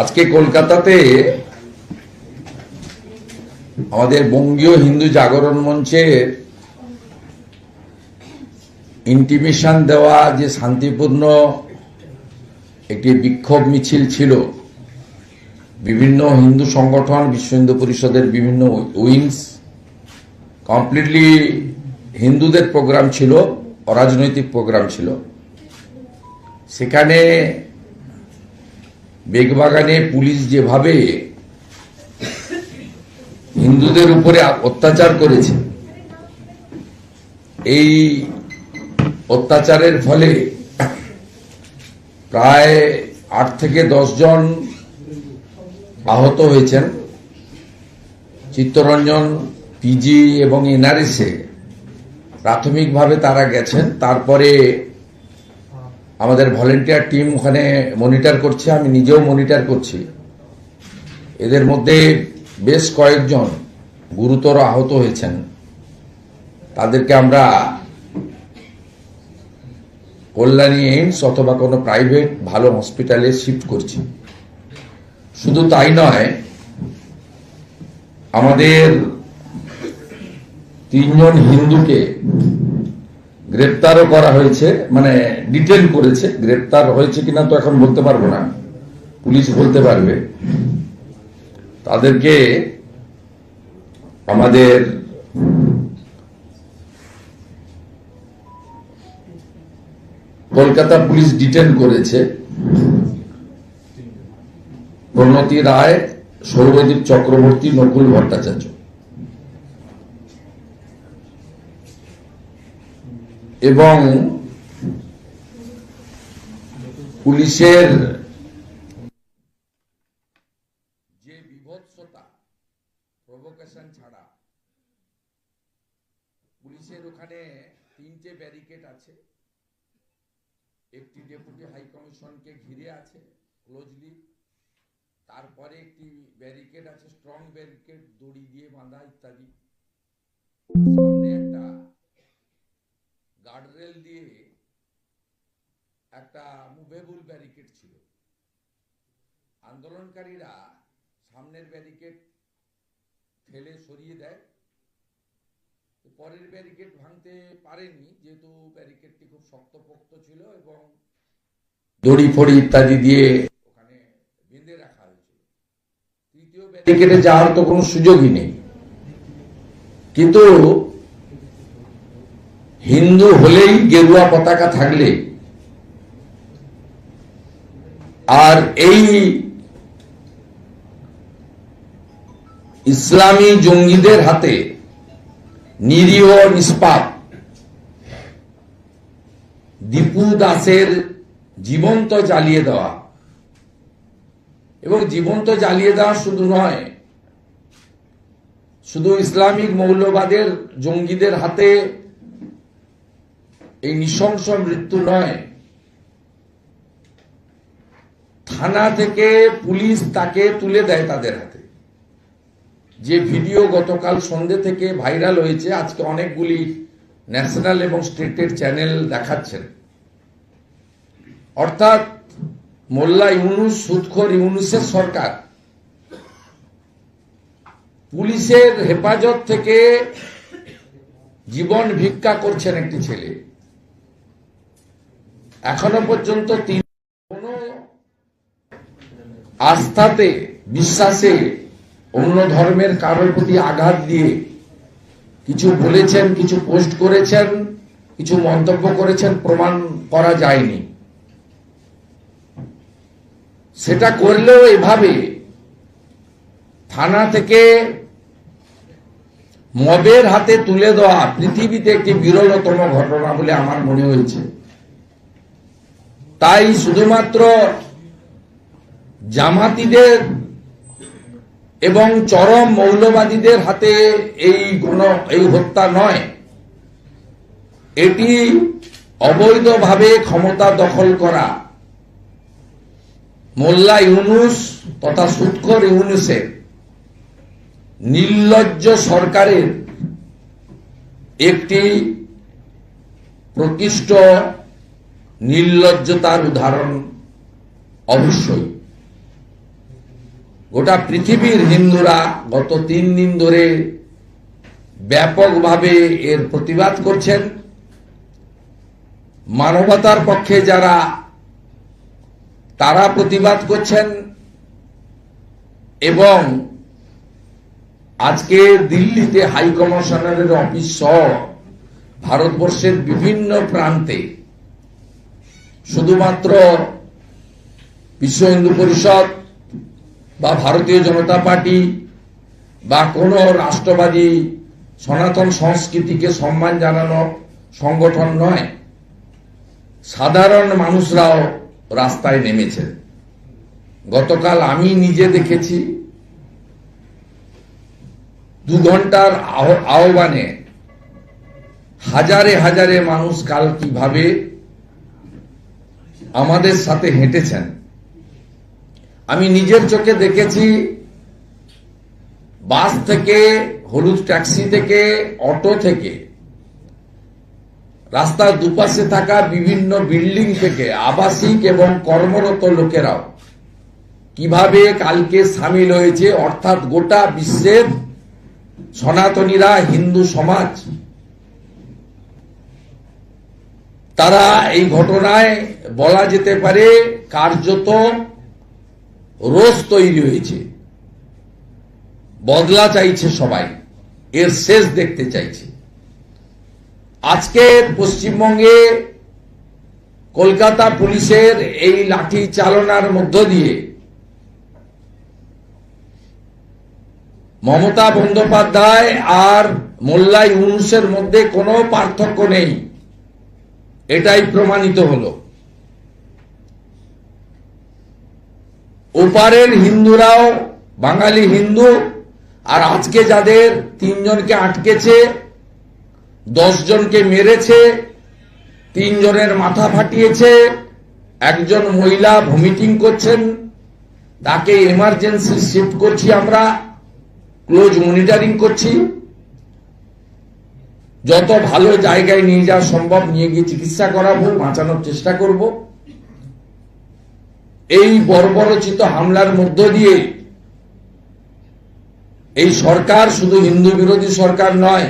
আজকে কলকাতাতে আমাদের বঙ্গীয় হিন্দু জাগরণ মঞ্চের ইন্টিমেশন দেওয়া যে শান্তিপূর্ণ একটি বিক্ষোভ মিছিল ছিল, বিভিন্ন হিন্দু সংগঠন, বিশ্ব হিন্দু পরিষদের বিভিন্ন উইংস, কমপ্লিটলি হিন্দুদের প্রোগ্রাম ছিল, অরাজনৈতিক প্রোগ্রাম ছিল। সেখানে বেগবাগানে পুলিশ যেভাবে হিন্দুদের উপরে অত্যাচার করেছে, এই অত্যাচারের ফলে প্রায় 8 থেকে 10 জন আহত হয়েছেন। চিত্তরঞ্জন, পিজি এবং এনআরএসে প্রাথমিকভাবে তারা গেছেন। তারপরে আমাদের ভলেন্টিয়ার টিম ওখানে মনিটর করছে, আমি নিজেও মনিটর করছি। এদের মধ্যে বেশ কয়েকজন গুরুতর আহত হয়েছেন। তাদেরকে আমরা কল্যাণী এইমস অথবা কোনো প্রাইভেট ভালো হসপিটালে শিফট করছি। শুধু তাই নয়, আমাদের 3 জন হিন্দুকে গ্রেপ্তারও করা হয়েছে, মানে ডিটেন করেছে। গ্রেপ্তার হয়েছে কিনা তো এখন বলতে পারবো না, পুলিশ বলতে পারবে। তাদেরকে আমাদের কলকাতা পুলিশ ডিটেন করেছে। প্রণতি রায়, সৌরদীপ চক্রবর্তী, নকুল ভট্টাচার্য। এবং পুলিশের যে বিভৎসতা, প্রভোকেশন ছাড়া, পুলিশের ওখানে 3টে ব্যারিকেড আছে, একটি ডেপুটি হাই কমিশনকে ঘিরে আছে ক্লোজলি, তারপরে একটি ব্যারিকেড আছে, স্ট্রং ব্যারিকেড, দড়ি দিয়ে বাঁধা ইত্যাদি। সামনে একটা গার্ডরেল দিয়ে একটা মুভেবল ব্যারিকেড ছিল। আন্দোলনকারীরা সামনের ব্যারিকেড ফেলে সরিয়ে দেয়, পরের ব্যারিকেড ভাঙতে পারেনি, যেহেতু ব্যারিকেডটি খুব শক্তপোক্ত ছিল এবং দড়ি ফড়ি ইত্যাদি দিয়ে ওখানে বেঁধে রাখা হয়েছিল। তৃতীয় ব্যারিকেডে যাওয়ার তো কোনো সুযোগই নেই। কিন্তু হিন্দু হলেই গেরুয়া পতাকা থাকলে, আর এই ইসলামী জঙ্গিদের হাতে নিরীহ নিষ্পাপ দীপু দাসের জীবন্ত জ্বালিয়ে দেওয়া, এবং জীবন্ত জ্বালিয়ে দেওয়া শুধু নয়, শুধু ইসলামিক মৌলবাদের জঙ্গিদের হাতে এই নৃশংস মৃত্যু নয়, থানা থেকে পুলিশ তাকে তুলে দেয় তাদের হাতে। যে ভিডিও গতকাল সন্ধ্যে থেকে ভাইরাল হয়েছে, আজকে অনেকগুলি ন্যাশনাল এবং স্টেটের চ্যানেল দেখাচ্ছেন। অর্থাৎ মোল্লা ইউনুস, সুদখোর ইউনুসের সরকার পুলিশের হেফাজত থেকে জীবন ভিক্ষা করছেন একটি ছেলে। এখনো পর্যন্ত তিনি কোন আস্থাতে, বিশ্বাসে অন্য ধর্মের কারোর প্রতি আঘাত দিয়ে কিছু বলেছেন, কিছু পোস্ট করেছেন, কিছু মন্তব্য করেছেন, প্রমাণ করা যায়নি। সেটা করলেও এভাবে থানা থেকে মবের হাতে তুলে দেওয়া পৃথিবীতে একটি বিরলতম ঘটনা বলে আমার মনে হয়েছে। তাই শুধুমাত্র জামাতিদের এবং চরম মৌলবাদীদের হাতে এই হত্যা নয়, এটি অবৈধভাবে ক্ষমতা দখল করা মোল্লা ইউনুস তথা সুদখোর ইউনুসের নির্লজ্জ সরকারের একটি প্রকৃষ্ট নির্লজ্জতার উদাহরণ অবশ্যই। গোটা পৃথিবীর হিন্দুরা গত 3 দিন ধরে ব্যাপকভাবে এর প্রতিবাদ করছেন। মানবতার পক্ষে যারা, তারা প্রতিবাদ করছেন এবং আজকে দিল্লিতে হাই কমিশনারের অফিস সহ ভারতবর্ষের বিভিন্ন প্রান্তে শুধুমাত্র বিশ্ব হিন্দু পরিষদ বা ভারতীয় জনতা পার্টি বা কোনো রাষ্ট্রবাদী সনাতন সংস্কৃতিকে সম্মান জানানো সংগঠন নয়, সাধারণ মানুষরাও রাস্তায় নেমেছেন। গতকাল আমি নিজে দেখেছি 2 ঘন্টার আহ্বানে হাজারে হাজারে মানুষ কাল কিভাবে আমাদের সাথে হেঁটেছেন। আমি নিজের চোখে দেখেছি, বাস থেকে, হলুদ ট্যাক্সি থেকে, অটো থেকে, রাস্তার দুপাশে থাকা বিভিন্ন বিল্ডিং থেকে আবাসিক এবং কর্মরত লোকেরাও কিভাবে কালকে সামিল হয়েছে, অর্থাৎ গোটা বিশ্বের সনাতনীরা, হিন্দু সমাজ, তারা এই ঘটনায় বলা যেতে পারে কার্যত রোষ তৈরি হয়েছে। বদলা চাইছে সবাই, এর শেষ দেখতে চাইছে। আজকের পশ্চিমবঙ্গে কলকাতা পুলিশের এই লাঠি চালনার মধ্য দিয়ে মমতা বন্দ্যোপাধ্যায় আর মোল্লা ইউনূসের মধ্যে কোনো পার্থক্য নেই, এটাই প্রমাণিত হলো। ওপারের হিন্দুরাও বাঙালি হিন্দু, আর আজকে যাদের 3 জনকে আটকেছে, 10 জনকে মেরেছে, 3 জনের মাথা ফাটিয়েছে, একজন মহিলা ভমিটিং করছেন, তাকে এমার্জেন্সি শিফট করছি, আমরা ক্লোজ মনিটরিং করছি, যত ভালো জায়গায় নিয়ে যাওয়া সম্ভব নিয়ে গিয়ে চিকিৎসা করাবো, বাঁচানোর চেষ্টা করব। এই বর্বরচিত হামলার মধ্য দিয়ে এই সরকার শুধু হিন্দু বিরোধী সরকার নয়,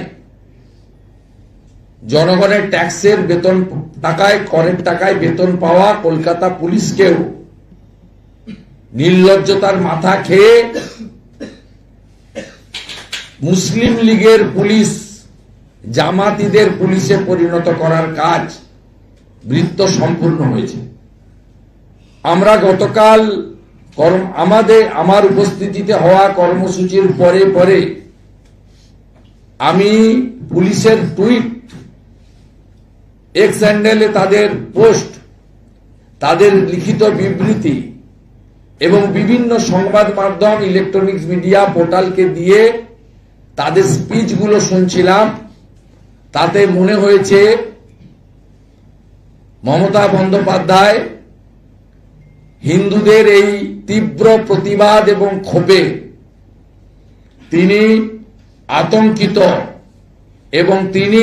জনগণের ট্যাক্সের বেতন টাকায়, করের টাকায় বেতন পাওয়া কলকাতা পুলিশকেও নির্লজ্জতার মাথা খেয়ে মুসলিম লীগের পুলিশ, জামাতিদের পুলিশে পরিণত করার কাজ বৃত্ত সম্পূর্ণ হয়েছে। আমরা গতকাল আমার উপস্থিতিতে হওয়া কর্মসূচির পরে পরে আমি পুলিশের টুইট, এক্স হ্যান্ডেলে তাদের পোস্ট, তাদের লিখিত বিবৃতি এবং বিভিন্ন সংবাদ মাধ্যম, ইলেকট্রনিক্স মিডিয়া পোর্টালকে দিয়ে তাদের স্পিচগুলো শুনছিলাম। তাতে মনে হয়েছে মমতা বন্দ্যোপাধ্যায় হিন্দুদের এই তীব্র প্রতিবাদ এবং ক্ষোভে তিনি আতঙ্কিত এবং তিনি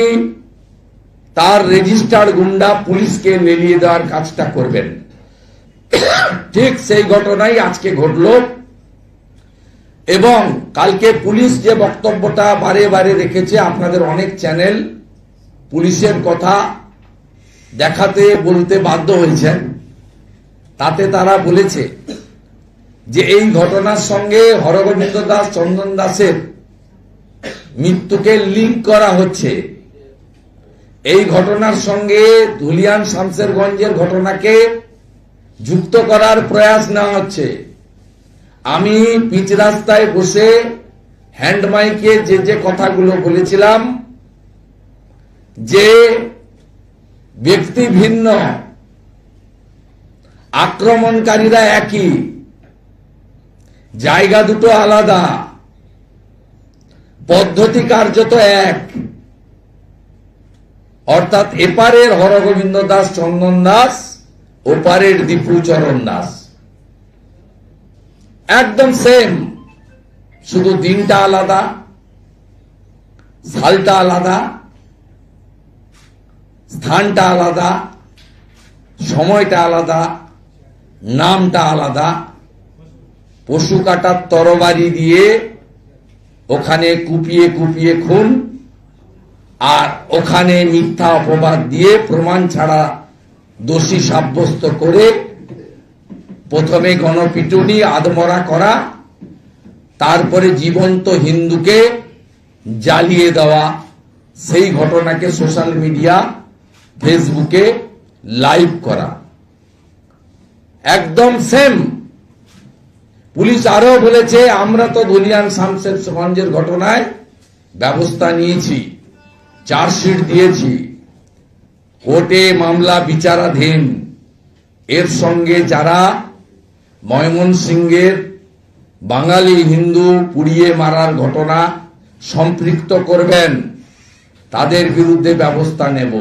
তার রেজিস্টার্ড গুন্ডা পুলিশকে লেলিয়ে দেওয়ার কাজটা করবেন। ঠিক সেই ঘটনাই আজকে ঘটল এবং কালকে পুলিশ যে বক্তব্যটা বারে বারে রেখেছে, আপনাদের অনেক চ্যানেল পুলিশের কথা দেখাতে বলতে বাধ্য হয়েছেন। তাতে তারা বলেছে যে এই ঘটনার সঙ্গে হরগোবিন্দ দাস, চন্দন দাসের মৃত্যুকে লিঙ্ক করা হচ্ছে, এই ঘটনার সঙ্গে ধুলিয়ান শামসেরগঞ্জের ঘটনাকে যুক্ত করার প্রয়াস নেওয়া হচ্ছে। আমি পিচ রাস্তায় বসে হ্যান্ড মাইকে যে কথাগুলো বলেছিলাম, যে ব্যক্তি ভিন্ন, আক্রমণকারীরা একই, জায়গা দুটো আলাদা, পদ্ধতি কার্যত এক, অর্থাৎ এপারের হরগোবিন্দ দাস, চন্দন দাস, ওপারের দীপুচরণ দাস একদম সেম, শুধু দিনটা আলাদা, সালটা আলাদা, স্থানটা আলাদা, সময়টা আলাদা, নামটা আলাদা, পশু কাটার তরবারি দিয়ে ওখানে কুপিয়ে কুপিয়ে খুন, আর ওখানে মিথ্যা অপবাদ দিয়ে প্রমাণ ছাড়া দোষী সাব্যস্ত করে প্রথমে গণপিটুনি আধমরা করা, তারপরে জীবন্ত হিন্দুকে জ্বালিয়ে দেওয়া। সেই ঘটনাকে সোশ্যাল মিডিয়া ফেসবুকে লাইভ করা একদম সেম। পুলিশ আরো বলেছে, আমরা তো ধুলিয়ান শামশেরগঞ্জের ঘটনায় ব্যবস্থা নিয়েছি, চার্জশিট দিয়েছি, কোর্টে মামলা বিচারাধীন। এর সঙ্গে যারা ময়মনসিংহের বাঙালি হিন্দু পুড়িয়ে মারার ঘটনা সম্পৃক্ত করবেন তাদের বিরুদ্ধে ব্যবস্থা নেব।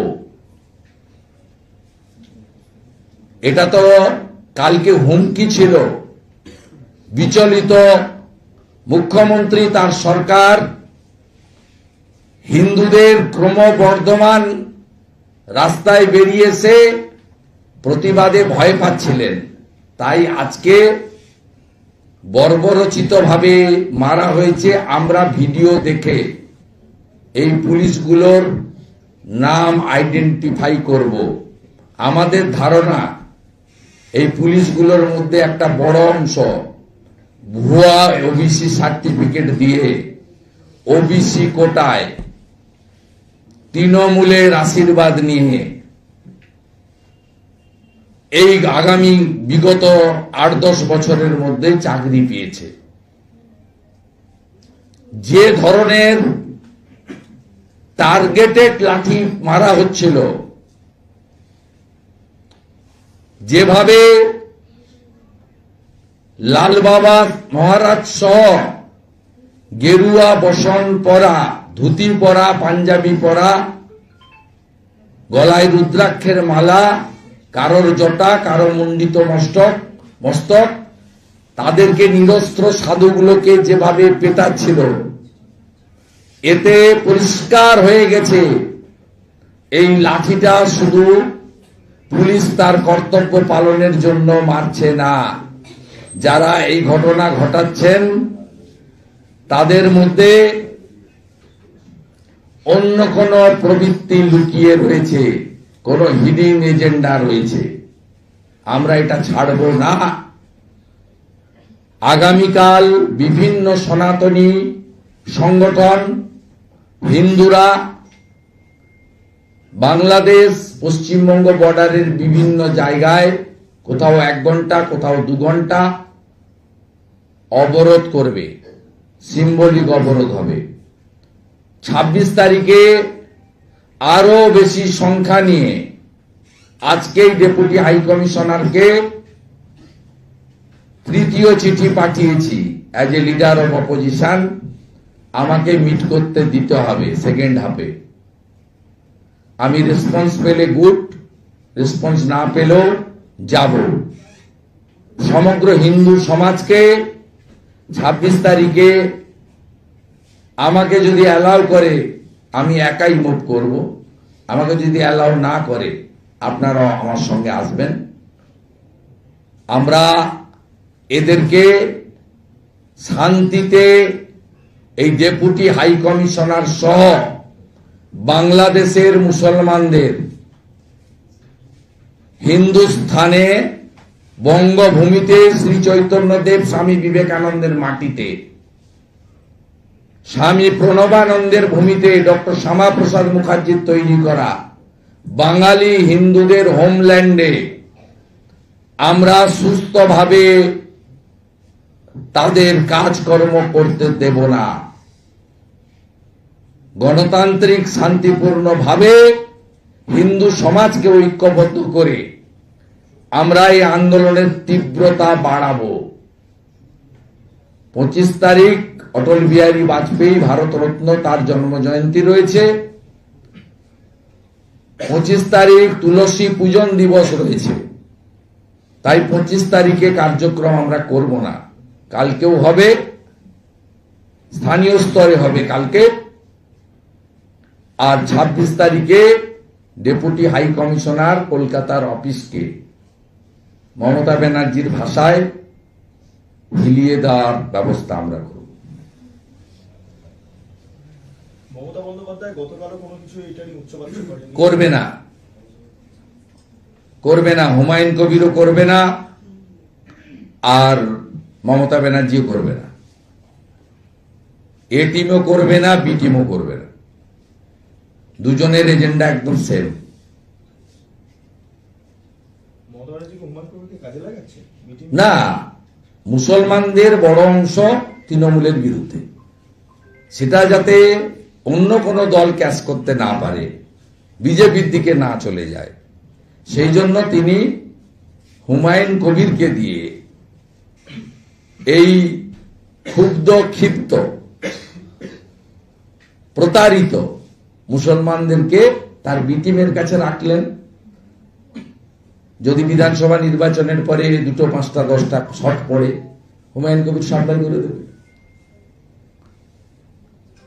এটা তো কালকে হুমকি ছিল। বিচলিত মুখ্যমন্ত্রী, তার সরকার হিন্দুদের ক্রমবর্ধমান রাস্তায় বেরিয়েছে প্রতিবাদে ভয় পাচ্ছিলেন। তাই আজকে বর্বরচিতভাবে মারা হয়েছে। আমরা ভিডিও দেখে এই পুলিশগুলোর নাম আইডেন্টিফাই করব। আমাদের ধারণা এই পুলিশগুলোর মধ্যে একটা বড় অংশ ভুয়া ওবিসি সার্টিফিকেট দিয়ে ওবিসি কোটায় তৃণমূলের আশীর্বাদ নিয়ে এই আগামী বিগত 8-10 বছরের মধ্যে চাকরি পেয়েছে। যে ধরনের টার্গেটেড লাঠি মারা হচ্ছিল, যেভাবে লাল বাবা মহারাজ সহ গেরুয়া বসন পরা, ধুতি পরা, পাঞ্জাবি পরা, গলায় রুদ্রাক্ষের মালা, কারোর জটা, কারো মণ্ডিত মস্তক, তাদেরকে নিরস্ত্র সাধুগুলোকে যেভাবে পেটাচ্ছিল, এতে পরিষ্কার হয়ে গেছে এই লাঠিটা শুধু পুলিশ তার কর্তব্য পালনের জন্য মারছে না। যারা এই ঘটনা ঘটাচ্ছেন তাদের মধ্যে অন্য কোন প্রবৃত্তি লুকিয়ে রয়েছে, কোন হিডিং এজেন্ডা রয়েছে। আমরা এটা ছাড়ব না। আগামীকাল বিভিন্ন সনাতনী সংগঠন, হিন্দুরা বাংলাদেশ পশ্চিমবঙ্গ বর্ডারের বিভিন্ন জায়গায় কোথাও 1 ঘন্টা, কোথাও 2 ঘন্টা অবরোধ করবে, সিম্বলিক অবরোধ হবে। 26 তারিখে আরো বেশি সংখ্যা নিয়ে আজকেই ডেপুটি হাই কমিশনারকে 3য় চিঠি পাঠিয়েছি। As a leader of opposition আমাকে মিট করতে দিতে হবে 2nd হাফে। আমি রেসপন্স পেলে গুড, রেসপন্স না পেলেও যাব। সমগ্র হিন্দু সমাজকে 26 তারিখে আমাকে যদি অ্যালাউ করে আমি একাই মুভ করব। আমাকে যদি অ্যালাউ না করে আপনারাও আমার সঙ্গে আসবেন। আমরা এদেরকে শান্তিতে, এই ডেপুটি হাই কমিশনার সহ বাংলাদেশের মুসলমানদের হিন্দুস্থানে, বঙ্গভূমিতে, শ্রী চৈতন্যদেব স্বামী বিবেকানন্দের মাটিতে, স্বামী প্রণবানন্দের ভূমিতে, ডক্টর শ্যামাপ্রসাদ মুখার্জির তৈরি করা বাঙালি হিন্দুদের হোমল্যান্ডে আমরা সুস্থভাবে তাদের কাজকর্ম করতে দেব না। গণতান্ত্রিক শান্তিপূর্ণভাবে হিন্দু সমাজকে ঐক্যবদ্ধ করে আমরা এই আন্দোলনের তীব্রতা বাড়াবো। 25 তারিখ অটল বিহারী বাজপেয়ী ভারতরত্ন, তার জন্মজয়ন্তী রয়েছে। 25 তারিখ তুলসী পূজন দিবস রয়েছে। তাই 25 তারিখে কার্যক্রম আমরা করব না। কালকেও হবে, স্থানীয় স্তরে হবে কালকে। আর 26 তারিখে ডেপুটি হাই কমিশনার কলকাতার অফিসকে মমতা ব্যানার্জির ভাষায় হিলিয়ে দেওয়ার ব্যবস্থা আমরা করব। মমতা বন্দ্যোপাধ্যায় গতকালও কোনো কিছু এটা নিয়ে উচ্চবাচ্য করেন? করবে না, করবে না। হুমায়ুন কবিরও করবে না, আর মমতা ব্যানার্জিও করবে না। এ টিমও করবে না, বি টিমও করবে না। দুজনের এজেন্ডা একদম সেম। মমতা ব্যানার্জি হুমায়ুন কবিরকে কাজে লাগাচ্ছে? না, মুসলমানদের বড় অংশ তৃণমূলের বিরুদ্ধে, সেটা যাতে অন্য কোনো দল ক্যাচ করতে না পারে, বিজেপির দিকে না চলে যায়, সেই জন্য তিনি হুমায়ুন কবিরকে দিয়ে এই ক্ষুব্ধ, ক্ষিপ্ত, প্রতারিত মুসলমানদেরকে তার বিটিমের কাছে রাখলেন। যদি বিধানসভা নির্বাচনের পরে 2, 5, 10টা শট পড়ে, হুমায়ুন কবির সাপ্লাই করে দেবে।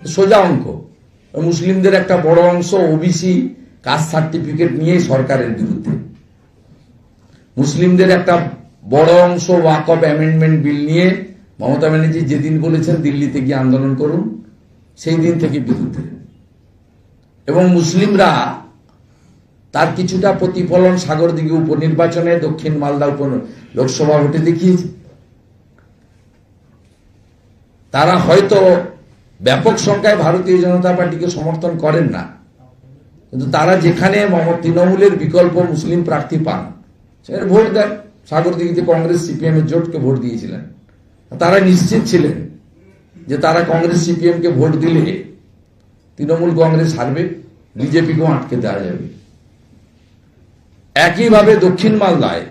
সোজা অঙ্ক। মুসলিমদের একটা বড় অংশ ওবিসি কাস্ট সার্টিফিকেট নিয়ে সরকারের বিরুদ্ধে, মুসলিমদের একটা বড় অংশ ওয়াকফ অ্যামেন্ডমেন্ট বিল নিয়ে মমতা ব্যানার্জি যেদিন বলেছেন দিল্লিতে গিয়ে আন্দোলন করুন, সেই দিন থেকে বিরুদ্ধে। এবং মুসলিমরা তার কিছুটা প্রতিফলন সাগরদিঘি উপনির্বাচনে, দক্ষিণ মালদা লোকসভা ভোটে দেখিয়েছে। তারা হয়তো ব্যাপক সংখ্যায় ভারতীয় জনতা পার্টিকে সমর্থন করেন না, কিন্তু তারা যেখানে তৃণমূলের বিকল্প মুসলিম প্রার্থী পান সেখানে ভোট দেন। সাগরদিঘিতে কংগ্রেস সিপিএম এর জোটকে ভোট দিয়েছিলেন। তারা নিশ্চিত ছিলেন যে তারা কংগ্রেস সিপিএম কে ভোট দিলে তৃণমূল কংগ্রেস হারবে, বিজেপিকেও আটকে দেওয়া যাবে। একইভাবে দক্ষিণ মালদায়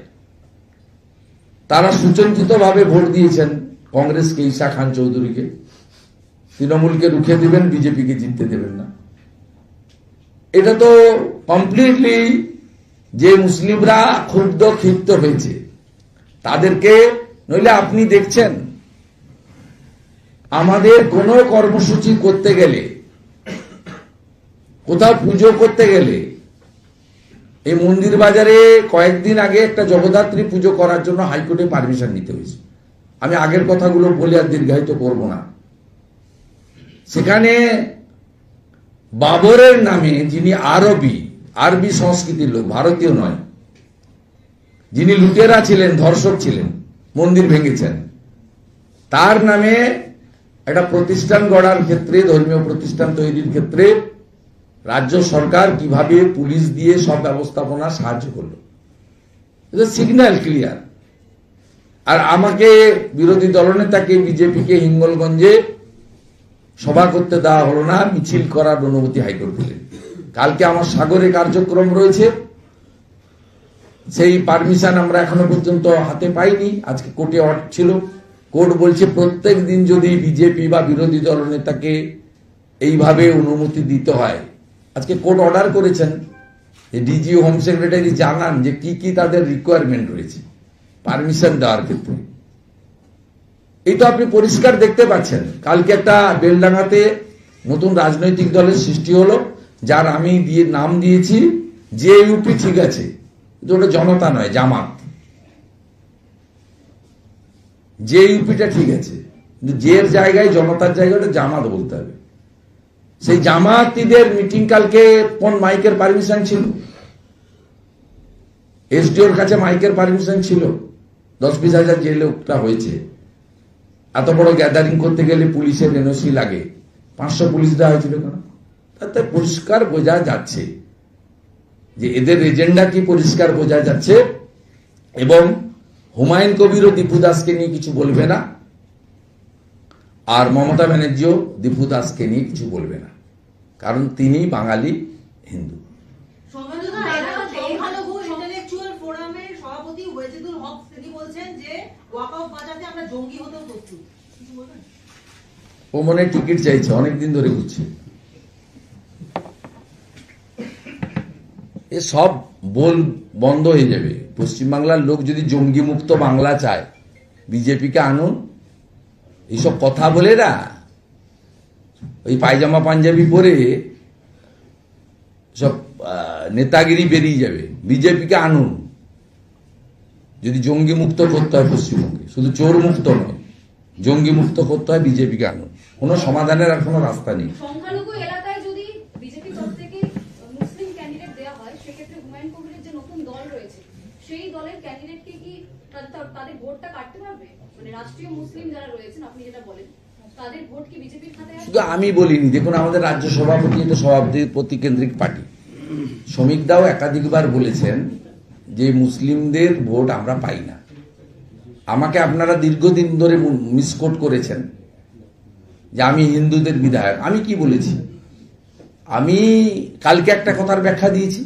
তারা সুচিন্তিতভাবে ভোট দিয়েছেন কংগ্রেসকে, ঈশা খান চৌধুরীকে। তৃণমূলকে রুখে দেবেন, বিজেপিকে জিততে দেবেন না। এটা তো কমপ্লিটলি যে মুসলিমরা ক্ষুব্ধ, ক্ষিপ্ত হয়েছে তাদেরকে। নইলে আপনি দেখছেন আমাদের কোনো কর্মসূচি করতে গেলে, কোথাও পুজো করতে গেলে, এই মন্দির বাজারে কয়েকদিন আগে একটা জগদ্ধাত্রী পুজো করার জন্য হাইকোর্টে পারমিশন নিতে হয়েছে। আমি আগের কথাগুলো বলে আর দীর্ঘায়িত করব না। সেখানে বাবরের নামে, যিনি আরবি সংস্কৃতির লোক, ভারতীয় নয়, যিনি লুটেরা ছিলেন, ধর্ষক ছিলেন, মন্দির ভেঙেছেন, তার নামে একটা প্রতিষ্ঠান গড়ার ক্ষেত্রে, ধর্মীয় প্রতিষ্ঠান তৈরির ক্ষেত্রে রাজ্য সরকার কিভাবে পুলিশ দিয়ে সব ব্যবস্থাপনা সাহায্য করলো, এটা সিগন্যাল ক্লিয়ার। আর আমাকে বিরোধী দলনেতাকে, বিজেপিকে হিঙ্গলগঞ্জে সভা করতে দেওয়া হলো না, মিছিল করার অনুমতি হাইকোর্ট দিলেন। কালকে আমার সাগরে কার্যক্রম রয়েছে, সেই পারমিশন আমরা এখনো পর্যন্ত হাতে পাইনি। আজকে কোর্টে অর্ডার ছিল, কোর্ট বলছে প্রত্যেক দিন যদি বিজেপি বা বিরোধী দলনেতাকে এইভাবে অনুমতি দিতে হয়, আজকে কোর্ট অর্ডার করেছেন যে ডিজি, হোম সেক্রেটারি জানান যে কি কি তাদের রিকোয়ারমেন্ট রয়েছে পারমিশন দেওয়ার ক্ষেত্রে। এই তো আপনি পরিষ্কার দেখতে পাচ্ছেন। কালকে একটা বেলডাঙ্গাতে নতুন রাজনৈতিক দলের সৃষ্টি হলো, যার আমি নাম দিয়েছি যে ইউপি। ঠিক আছে, কিন্তু ওটা জনতা নয়, জামাত। যে ইউপিটা ঠিক আছে, কিন্তু জের জায়গায়, জনতার জায়গায় ওটা জামাত বলতে হবে। সেই জামাতিদের মিটিং কালকে কোন মাইকের পারমিশন ছিল? এসডিওর কাছে মাইকের পারমিশন ছিল। 10-20 হাজার যে লোকটা হয়েছে, এত বড় গ্যাদারিং করতে গেলে পুলিশের এনওসি লাগে। 500 পুলিশ দেওয়া হয়েছিল কেন? তাতে পরিষ্কার বোঝা যাচ্ছে যে এদের এজেন্ডা কি, পরিষ্কার বোঝা যাচ্ছে। এবং হুমায়ুন কবির ও দীপু দাসকে নিয়ে কিছু বলবে না, আর মমতা ব্যানার্জিও দীপু দাসকে নিয়ে কিছু বলবে না, কারণ তিনি বাঙালি হিন্দু। ও মনে টিকিট চাইছে, অনেকদিন ধরে ঘুরছে। এ সব বন্ধ হয়ে যাবে। পশ্চিমবাংলার লোক যদি জঙ্গি মুক্ত বাংলা চায়, বিজেপিকে আনুন। এইসব কথা বলে না, ওই পায়জামা পাঞ্জাবি পরে সব নেতাগিরি বেরিয়ে যাবে। বিজেপিকে আনুন যদি জঙ্গি মুক্ত করতে হয় পশ্চিমবঙ্গে, শুধু চোর মুক্ত নয়। জঙ্গি মুক্ত করতে হয় বিজেপিকে আনুন, কোনো সমাধানের আর কোনো রাস্তা নেই। সংখ্যালঘু এলাকায় যদি বিজেপি তরফ থেকে মুসলিম ক্যান্ডিডেট দেওয়া হয়, সেক্ষেত্রে হুমায়ুন কবিরের যে নতুন দল রয়েছে সেই দলের ক্যান্ডিডেটকে কি তাদের ভোটটা কাটতে পারবে? মানে রাষ্ট্রীয় মুসলিম যারা রয়েছেন, আপনি যেটা বলেন, তাদের ভোট কি বিজেপির খাতায় আসবে? শুধু আমি বলিনি, দেখুন আমাদের রাজ্য সভাপতি এটা সভাপতি কেন্দ্রিক পার্টি, শ্রমিক দাও একাধিকবার বলেছেন যে মুসলিমদের ভোট আমরা পাই না। আমাকে আপনারা দীর্ঘদিন ধরে মিসকোট করেছেন যে আমি হিন্দুদের বিধায়ক। আমি কি বলেছি? আমি কালকে একটা কথার ব্যাখ্যা দিয়েছি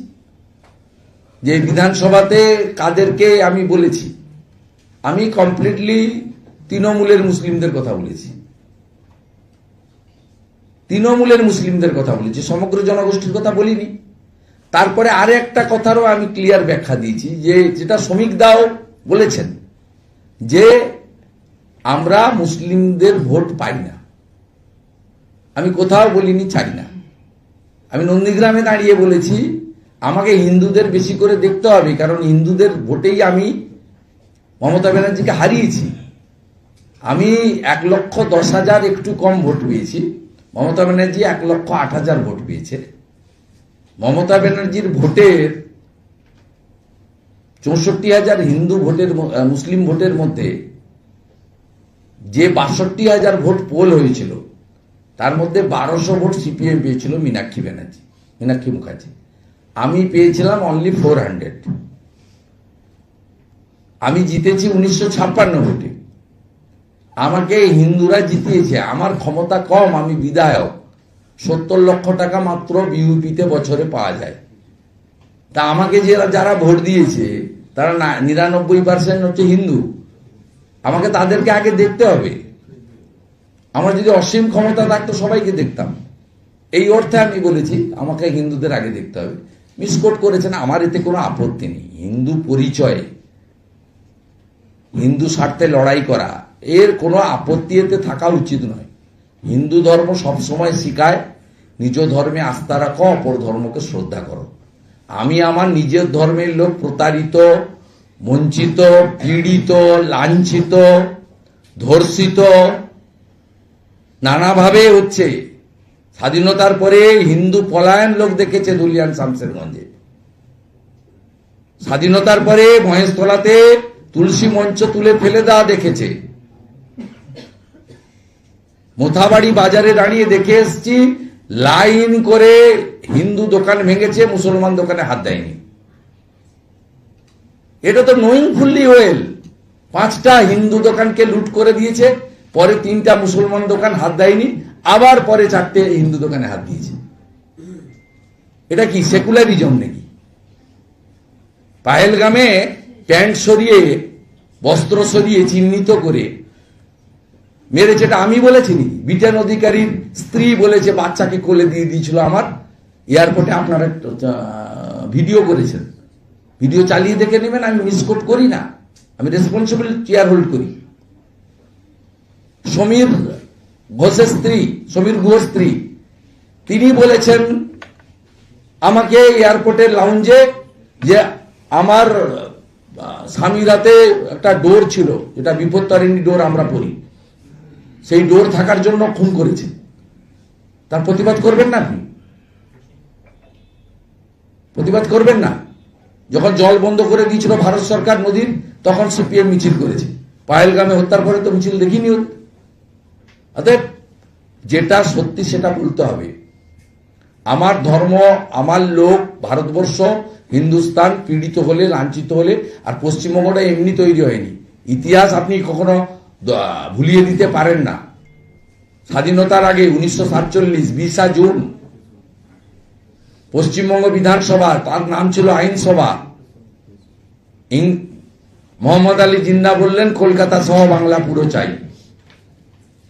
যে বিধানসভাতে কাদেরকে আমি বলেছি, আমি কমপ্লিটলি তৃণমূলের মুসলিমদের কথা বলেছি, তৃণমূলের মুসলিমদের কথা বলেছি, সমগ্র জনগোষ্ঠীর কথা বলিনি। তারপরে আরে একটা কথারও আমি ক্লিয়ার ব্যাখ্যা দিয়েছি যে যেটা শ্রমিক দাও বলেছেন যে আমরা মুসলিমদের ভোট পাই না। আমি কোথাও বলিনি চাই না। আমি নন্দীগ্রামে দাঁড়িয়ে বলেছি আমাকে হিন্দুদের বেশি করে দেখতে হবে, কারণ হিন্দুদের ভোটেই আমি মমতা ব্যানার্জিকে হারিয়েছি। আমি 1,10,000 একটু কম ভোট পেয়েছি, মমতা ব্যানার্জি 1,08,000 ভোট পেয়েছে। মমতা ব্যানার্জির ভোটের 64,000 হিন্দু ভোটের মুসলিম ভোটের মধ্যে যে 62,000 ভোট পোল হয়েছিল তার মধ্যে 1200 ভোট সিপিএম পেয়েছিল মীনাক্ষী মুখার্জি। আমি পেয়েছিলাম অনলি 400। আমি জিতেছি 1956 ভোটে। আমাকে হিন্দুরা জিতিয়েছে, আমার ক্ষমতা কম, আমি বিধায়ক, 70 লক্ষ টাকা মাত্র বিউপিতে বছরে পাওয়া যায়। তা আমাকে যারা ভোট দিয়েছে তারা 99% হচ্ছে হিন্দু। আমাকে তাদেরকে আগে দেখতে হবে। আমার যদি অসীম ক্ষমতা থাকতো সবাইকে দেখতাম। এই অর্থে আমি বলেছি আমাকে হিন্দুদের আগে দেখতে হবে। মিসকোট করেছেন, আমার এতে কোনো আপত্তি নেই। হিন্দু পরিচয়ে হিন্দু স্বার্থে লড়াই করা এর কোনো আপত্তি এতে থাকা উচিত নয়। হিন্দু ধর্ম সবসময় শিখায় নিজ ধর্মে আস্থা রাখো, অপর ধর্মকে শ্রদ্ধা করো। আমি আমার নিজের ধর্মের লোক প্রতারিত, বঞ্চিত, পীড়িত, লাঞ্ছিত, ধর্ষিত নানাভাবে হচ্ছে। স্বাধীনতার পরে হিন্দু পলায়ন লোক দেখেছে ধুলিয়ান শামসেরগঞ্জে। স্বাধীনতার পরে মহেশতলাতে তুলসী মঞ্চ তুলে ফেলে দেওয়া দেখেছে। মোথাবাড়ি বাজারে দাঁড়িয়ে দেখে এসছি লাইন করে হিন্দু দোকান ভেঙেছে, মুসলমান দোকানে হাত দেয়নি। এটা তো নোয়িং ফুললি ওয়েল। 5টা হিন্দু দোকানকে লুট করে দিয়েছে, পরে 3টা মুসলমান দোকান হাত দেয়নি, আবার পরে 4টে হিন্দু দোকানে হাত দিয়েছে। এটা কি সেকুলারিজম নাকি? পাহেলগামে প্যান্ট সরিয়ে বস্ত্র সরিয়ে চিহ্নিত করে মেরেছে, এটা আমি বলেছি নাকি? বিটেন অধিকারীর স্ত্রী বলেছে বাচ্চাকে কোলে দিয়ে দিয়েছিল আমার এয়ারপোর্টে। আপনারা ভিডিও করেছেন, ভিডিও চালিয়ে দেখে নেবেন। আমি মিসকোট করি না, আমি রেসপন্সিবল চেয়ার হোল্ড করি। সমীর ঘোষের স্ত্রী, সমীর গুহর স্ত্রী, তিনি বলেছেন আমাকে এয়ারপোর্টের লাউঞ্জে যে আমার স্বামীর হাতে একটা ডোর ছিল, যেটা বিপত্তারিণী ডোর আমরা পড়ি, সেই ডোর থাকার জন্য খুন করেছে। তার প্রতিবাদ করবেন না? আপনি প্রতিবাদ করবেন না? যখন জল বন্ধ করে দিয়েছিল ভারত সরকার নদীর, তখন সিপিএম মিছিল করেছে। পাহেলগামে হত্যার পরে তো মিছিল দেখিনি। অতএব যেটা সত্যি সেটা বলতে হবে। আমার ধর্ম, আমার লোক, ভারতবর্ষ, হিন্দুস্তান পীড়িত হলে, লাঞ্ছিত হলে, আর পশ্চিমবঙ্গটা এমনি তৈরি হয়নি। ইতিহাস আপনি কখনো ভুলিয়ে দিতে পারেন না। স্বাধীনতার আগে 1947 20 জুন পশ্চিমবঙ্গ বিধানসভা, তার নাম ছিল আইনসভা, মোহাম্মদ আলী জিন্না বললেন কলকাতা সহ বাংলা পুরো চাই।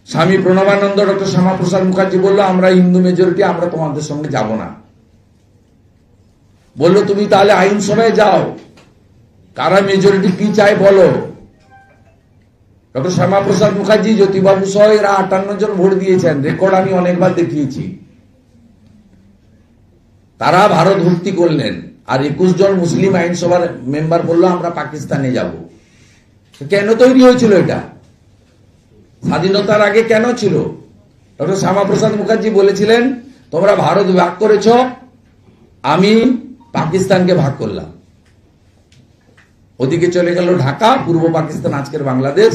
স্বামী প্রণবানন্দ ডক্টর শ্যামাপ্রসাদ মুখার্জি বললো আমরা হিন্দু মেজরিটি, আমরা তোমাদের সঙ্গে যাব না। বললো তুমি তাহলে আইনসভায় যাও, কারা মেজরিটি কি চায় বলো। ডক্টর শ্যামাপ্রসাদ মুখার্জি, জ্যোতিবাবু সহ এরা 58 জন ভোট দিয়েছেন, রেকর্ড আমি অনেকবার দেখিয়েছি। তারা ভারত ভর্তি করলেন, আর 21 জন মুসলিম আইনসভার মেম্বার বললো আমরা পাকিস্তানে যাব। কেন তৈরি হয়েছিল এটা? স্বাধীনতার আগে কেন ছিল? ডক্টর শ্যামাপ্রসাদ মুখার্জি বলেছিলেন, তোমরা ভারত ভাগ করেছ, আমি পাকিস্তানকে ভাগ করলাম। ওদিকে চলে গেল ঢাকা, পূর্ব পাকিস্তান আজকের বাংলাদেশ,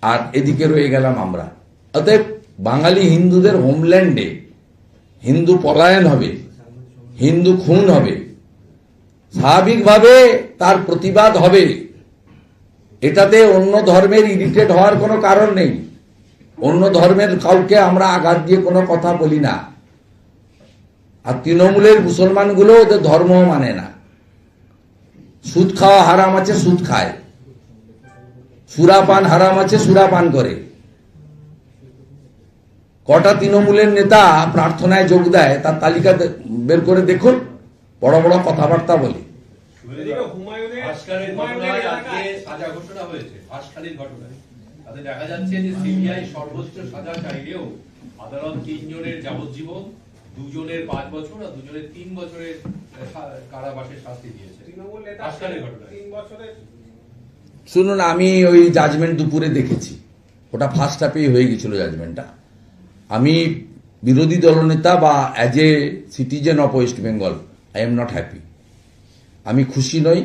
আর এদিকে রয়ে গেলাম আমরা। অতএব বাঙালি হিন্দুদের হোমল্যান্ডে হিন্দু পলায়ন হবে, হিন্দু খুন হবে, স্বাভাবিকভাবে তার প্রতিবাদ হবে। এটাতে অন্য ধর্মের ইরিটেট হওয়ার কোনো কারণ নেই। অন্য ধর্মের কাউকে আমরা আঘাত দিয়ে কোনো কথা বলি না। আর তৃণমূলের মুসলমানগুলো ওদের ধর্ম মানে না। সুদ খাওয়া হারাম আছে, সুদ খায়। সুরাপান হারাম আছে, সুরাপান করে। কটা তৃণমূলের নেতা প্রার্থনায় যোগ দেয় তার তালিকা বের করে দেখুন, বড় বড় কথাবার্তা বলে। ভাস্করের ঘটনায় আজকে সাজা ঘোষণা হয়েছে। ভাস্করের ঘটনায় তাতে দেখা যাচ্ছে যে সিবিআই সর্বোচ্চ সাজা চাইলেও আদালত 3 জনের যাবজ্জীবন, 2 জনের 5 বছর আর 2 জনের 3 বছরের কারাবাসের শাস্তি দিয়েছে। ভাস্করের ঘটনায় 3 বছরের। শুনুন, আমি ওই জাজমেন্ট দুপুরে দেখেছি, ওটা ফার্স্ট হাফেই হয়ে গেছিল জাজমেন্টটা। আমি বিরোধী দলনেতা বা as a citizen of West Bengal I am not happy. আমি খুশি নই।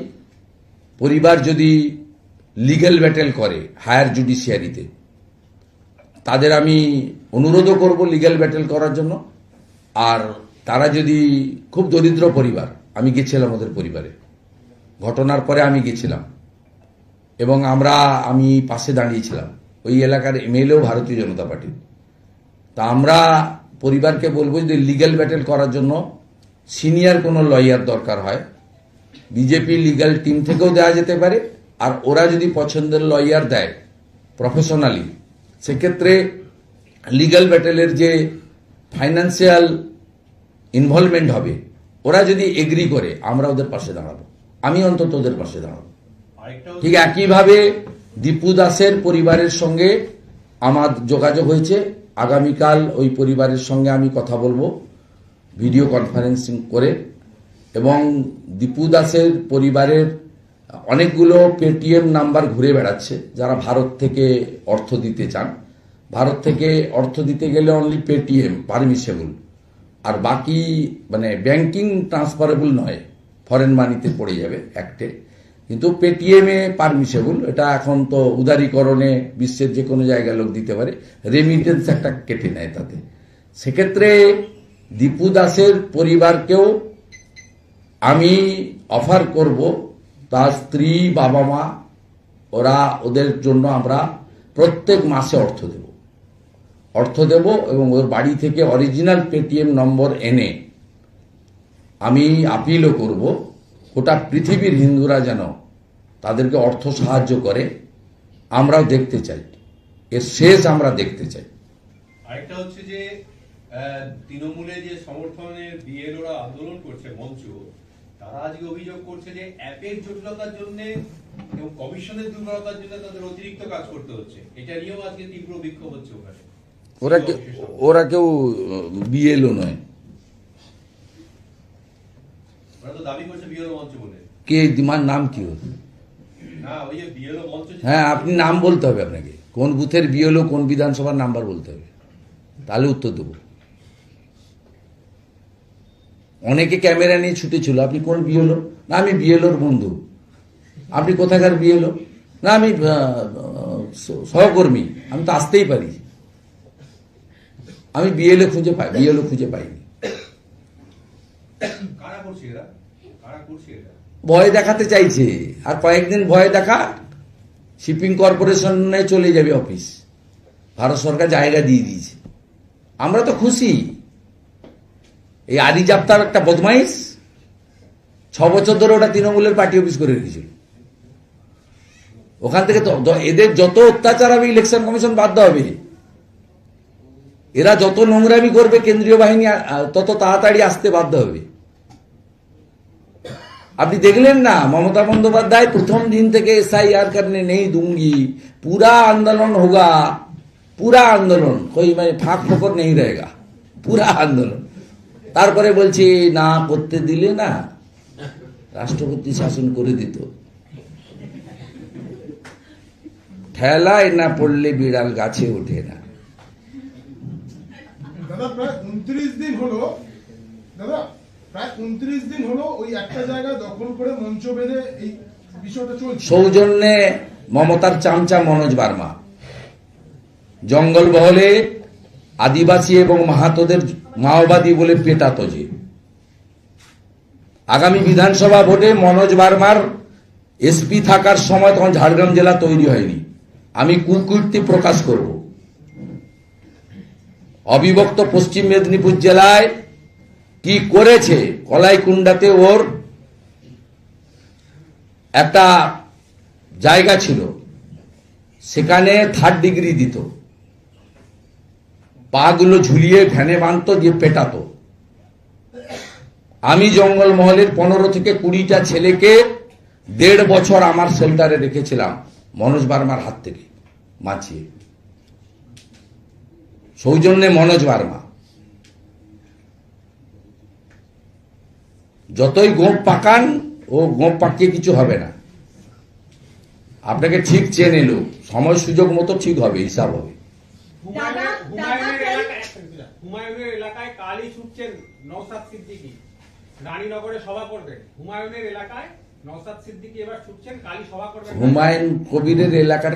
পরিবার যদি লিগ্যাল ব্যাটেল করে হায়ার জুডিশিয়ারিতে, তাদের আমি অনুরোধও করব লিগ্যাল ব্যাটেল করার জন্য। আর তারা যদি খুব দরিদ্র পরিবার, আমি গেছিলাম ওদের পরিবারে, ঘটনার পরে আমি গেছিলাম এবং আমি পাশে দাঁড়িয়েছিলাম। ওই এলাকার এমএলএও ভারতীয় জনতা পার্টির। তা আমরা পরিবারকে বলবো যে লিগ্যাল ব্যাটেল করার জন্য সিনিয়র কোনো লয়ার দরকার হয়, বিজেপি লিগ্যাল টিম থেকেও দেওয়া যেতে পারে। আর ওরা যদি পছন্দের লয়ার দেয় প্রফেশনালি, সেক্ষেত্রে লিগ্যাল ব্যাটেলের যে ফাইন্যান্সিয়াল ইনভলভমেন্ট হবে, ওরা যদি এগ্রি করে আমরা ওদের পাশে দাঁড়াবো। আমি অন্তত ওদের পাশে দাঁড়াবো। আরেকটা ঠিক একইভাবে দীপু দাসের পরিবারের সঙ্গে আমার যোগাযোগ হয়েছে। আগামীকাল ওই পরিবারের সঙ্গে আমি কথা বলবো ভিডিও কনফারেন্সিং করে। এবং দীপু দাসের পরিবারের অনেকগুলো পেটিএম নাম্বার ঘুরে বেড়াচ্ছে, যারা ভারত থেকে অর্থ দিতে চান। ভারত থেকে অর্থ দিতে গেলে অনলি পেটিএম পারমিসেবল, আর বাকি মানে ব্যাংকিং ট্রান্সফারেবল নয়, ফরেন মানিতে পড়ে যাবে অ্যাক্টে। কিন্তু পেটিএমে পারমিসেবল। এটা এখন তো উদারীকরণে বিশ্বের যে কোনো জায়গায় লোক দিতে পারে, রেমিটেন্স একটা কেটে নেয় তাতে। সেক্ষেত্রে দীপু দাসের পরিবারকেও আমি অফার করব, তার স্ত্রী, বাবা মা, ওদের জন্য আমরা প্রত্যেক মাসে অর্থ দেব এবং ওর বাড়ি থেকে অরিজিনাল পেটিএম নম্বর এনে আমি আপিলও করব গোটা পৃথিবীর হিন্দুরা যেন তাদেরকে অর্থ সাহায্য করে। আমরাও দেখতে চাই, এর শেষ আমরা দেখতে চাই। আরেকটা হচ্ছে যে তৃণমূলে যে সমর্থনের বিএলওরা আন্দোলন করছে মঞ্চ, তারা আজকে অভিযোগ করছে যে অ্যাপের জটিলতার জন্য এবং কমিশনের দুর্বলতার জন্য তাদের অতিরিক্ত কাজ করতে হচ্ছে। এটা নিয়েও আজকে তীব্র বিক্ষোভ হচ্ছে ওখানে। ওরা কেউ বিএলও নয়। ওরা তো দাবি করছে বিএলও মঞ্চ বলে। কে তোমার নাম কি ওর? না, ওই যে বিএলও মঞ্চ। হ্যাঁ, আপনি নাম বলতে হবে আপনাকে, কোন বুথের বিএলও, কোন বিধানসভার নাম্বার বলতে হবে, তাহলে উত্তর দেবো। অনেকে ক্যামেরা নিয়ে ছুটেছিল, আপনি কোন বিএলও? না, আমি বিএলওর বন্ধু। আপনি কোথাকার বিএলও? না, আমি সহকর্মী, আমি তো আসতেই পারি। আমি বিএলও খুঁজে পাইনি। কারা করছে এরা? ভয় দেখাতে চাইছে, আর কয়েকদিন ভয় দেখা, শিপিং কর্পোরেশনে চলে যাবে অফিস। ভারত সরকার জায়গা দিয়ে দিয়েছে। আমরা তো খুশি। এই আরিজ আফতাব একটা বদমাইশ, 6 বছর ধরে ওটা তৃণমূলের পার্টি অফিস করে রেখেছিল। ওখান থেকে এদের যত অত্যাচার হবে ইলেকশন কমিশন বাধ্য হবে। এরা যত নোংরামি করবে কেন্দ্রীয় বাহিনী তত তাড়াতাড়ি আসতে বাধ্য হবে। আপনি দেখলেন না, মমতা বন্দ্যোপাধ্যায় প্রথম দিন থেকে SIR करने नहीं दूंगी, पूरा आंदोलन होगा, पूरा आंदोलन, कोई মানে ফাঁক ফোকর नहीं रहेगा, पूरा आंदोलन। তারপরে বলছি না করতে দিলে না রাষ্ট্রপতি শাসন করে দিত। ঠেলায় না পড়লে বিড়াল গাছে ওঠে না। দাদা প্রায় 29 দিন হলো, দাদা প্রায় 29 দিন হলো ওই একটা জায়গা দখল করে মঞ্চ বেঁধে এই বিষয়টা চলছে। সৌজন্যে মমতার চামচা মনোজ বার্মা জঙ্গলমহলে আদিবাসী এবং মাহাতোদের মাওবাদী বলে পেটাতো যে, আগামী বিধানসভা ভোটে মনোজ বার্মার এসপি থাকার সময় তখন ঝাড়গ্রাম জেলা তৈরি হয়নি, আমি কুকীর্তি প্রকাশ করব। অবিভক্ত পশ্চিম মেদিনীপুর জেলায় কি করেছে, কলাইকুণ্ডাতে ওর একটা জায়গা ছিল, সেখানে 3rd ডিগ্রি দিত, পাগুলো ঝুলিয়ে ভ্যানে বাঁধতো, দিয়ে পেটাতো। আমি জঙ্গলমহলের 15 থেকে 20টা ছেলেকে 1.5 বছর আমার শেল্টারে রেখেছিলাম মনোজ বার্মার হাত থেকে বাঁচিয়ে। সৌজন্যে মনোজ বার্মা। যতই গোপ পাকান, ও গোপ পাকিয়ে কিছু হবে না। আপনাকে ঠিক চেনে লোক, সময় সুযোগ মতো ঠিক হবে, হিসাব হবে। হুমায়ুনের এলাকায় কালই ছুটছেন নওশাদ সিদ্দিকী, রানীনগরে সভা করবেন। হুমায়ুনের এলাকায় নওশাদ সিদ্দিকী এবার ছুটছেন, কালই সভা করবেন। হুমায়ুন কবিরের এলাকার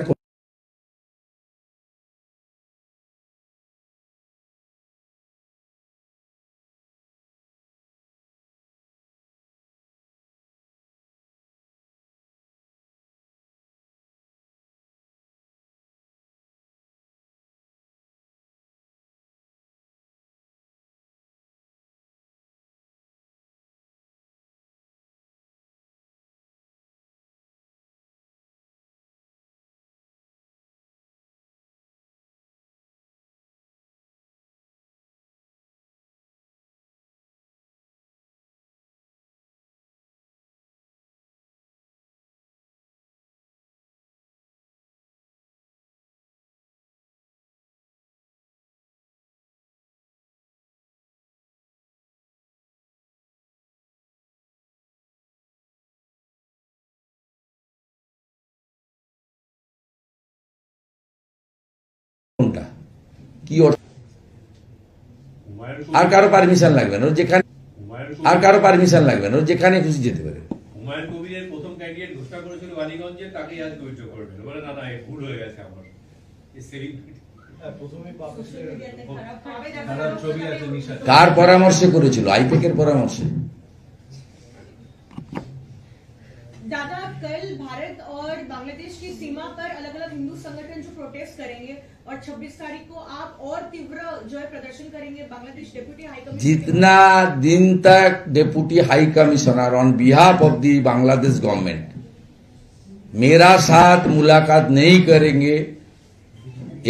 কোনটা কি অর্থ? আর কারো পারমিশন লাগবে না, ও যেখানে আর কারো পারমিশন লাগবে না, ও যেখানে খুশি যেতে পারে। হুমায়ুন কবিরের প্রথম ক্যান্ডিডেট ঘোষণা করেছিল বালিগঞ্জে, তাকেই আজ বৈঠক করবেন। বলে না না, এ ভুল হয়ে গেছে আমার। কার পরামর্শে করেছিল? আইপ্যাকের পরামর্শে। दादा कल भारत और बांग्लादेश की सीमा पर अलग अलग हिंदू संगठन जो प्रोटेस्ट करेंगे और 26 तारीख को आप और तीव्र जो है प्रदर्शन करेंगे। बांग्लादेश डेप्यूटी हाई कमिश्नर जितना दिन तक deputy high commissioner on behalf of the Bangladesh government मेरा साथ मुलाकात नहीं करेंगे,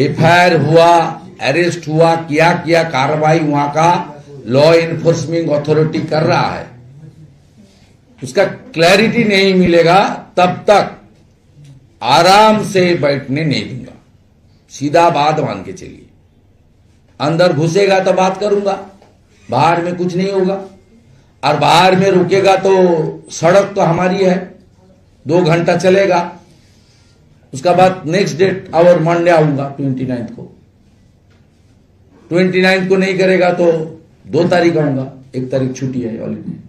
एफआईआर हुआ, अरेस्ट हुआ, क्या किया कार्रवाई वहां का लॉ एनफोर्समेंट अथॉरिटी कर रहा है, उसका क्लैरिटी नहीं मिलेगा, तब तक आराम से बैठने नहीं दूंगा। सीधा बात मान के चलिए, अंदर घुसेगा तो बात करूंगा, बाहर में कुछ नहीं होगा। और बाहर में रुकेगा तो सड़क तो हमारी है, 2 घंटा चलेगा, उसका बाद नेक्स्ट डेट और मंडे आऊंगा 29 को। 29 को नहीं करेगा तो 2 तारीख आऊंगा, 1 तारीख छुट्टी है हॉलीडे,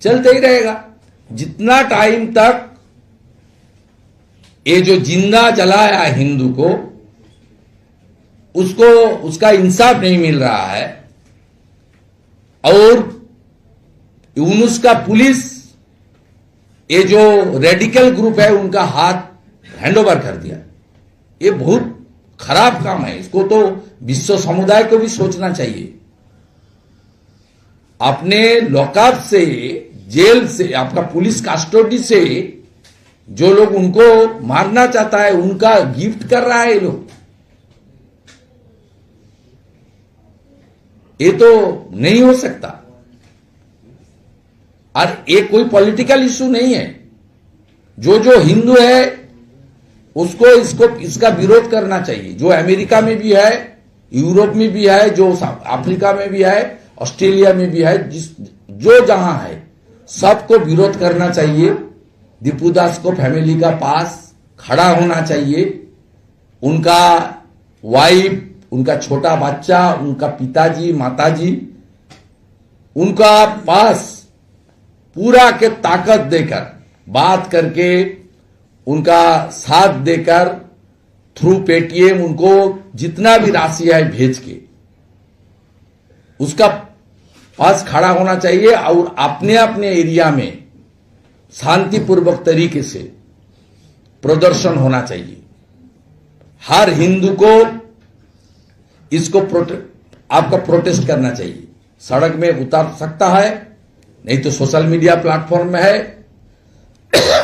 चलते ही रहेगा जितना टाइम तक ये जो जिंदा जलाया हिंदू को, उसको उसका इंसाफ नहीं मिल रहा है। और यूनुस का पुलिस, ये जो रेडिकल ग्रुप है, उनका हाथ हैंडओवर कर दिया। ये बहुत खराब काम है, इसको तो विश्व समुदाय को भी सोचना चाहिए। अपने लॉकअप से, जेल से, आपका पुलिस कस्टडी से जो लोग उनको मारना चाहता है, उनका गिफ्ट कर रहा है ये लोग। ये तो नहीं हो सकता। और ये कोई पॉलिटिकल इशू नहीं है। जो जो हिंदू है उसको इसका विरोध करना चाहिए। जो अमेरिका में भी है, यूरोप में भी है, जो अफ्रीका में भी है, ऑस्ट्रेलिया में भी है, जो जहां है सबको विरोध करना चाहिए। दीपूदास को फैमिली का पास खड़ा होना चाहिए। उनका वाइफ, उनका छोटा बच्चा, उनका पिताजी, माताजी, उनका पास पूरा के ताकत देकर, बात करके, उनका साथ देकर, थ्रू पेटीएम उनको जितना भी राशि है भेज के उसका पास खड़ा होना चाहिए और अपने अपने एरिया में शांतिपूर्वक तरीके से प्रदर्शन होना चाहिए। हर हिंदू को इसको आपका प्रोटेस्ट करना चाहिए। सड़क में उतार सकता है, नहीं तो सोशल मीडिया प्लेटफॉर्म में है,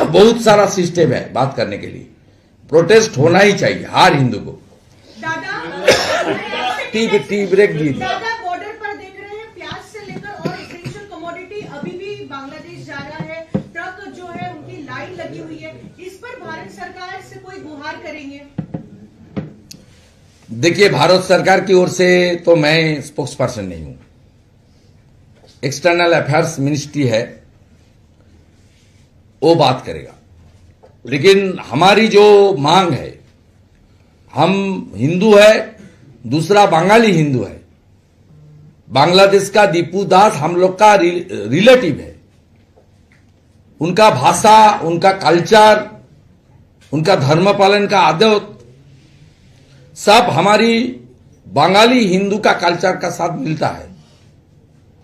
बहुत सारा सिस्टम है बात करने के लिए। प्रोटेस्ट होना ही चाहिए हर हिंदू को। टी ब्रेक दिए। दादा, बॉर्डर पर देख रहे हैं प्याज से लेकर और एसेंशियल कमोडिटी अभी भी बांग्लादेश जा रहा है। ट्रक जो है उनकी लाइन लगी हुई है। इस पर भारत सरकार से कोई गुहार करेंगे? देखिए, भारत सरकार की ओर से तो मैं स्पोक्स पर्सन नहीं हूं, एक्सटर्नल अफेयर्स मिनिस्ट्री है, वो बात करेगा। लेकिन हमारी जो मांग है, हम हिंदू है, दूसरा बंगाली हिंदू है। बांग्लादेश का दीपू दास हम लोग का रिलेटिव है। उनका भाषा, उनका कल्चर, उनका धर्म पालन का आदत सब हमारी बंगाली हिंदू का कल्चर का साथ मिलता है।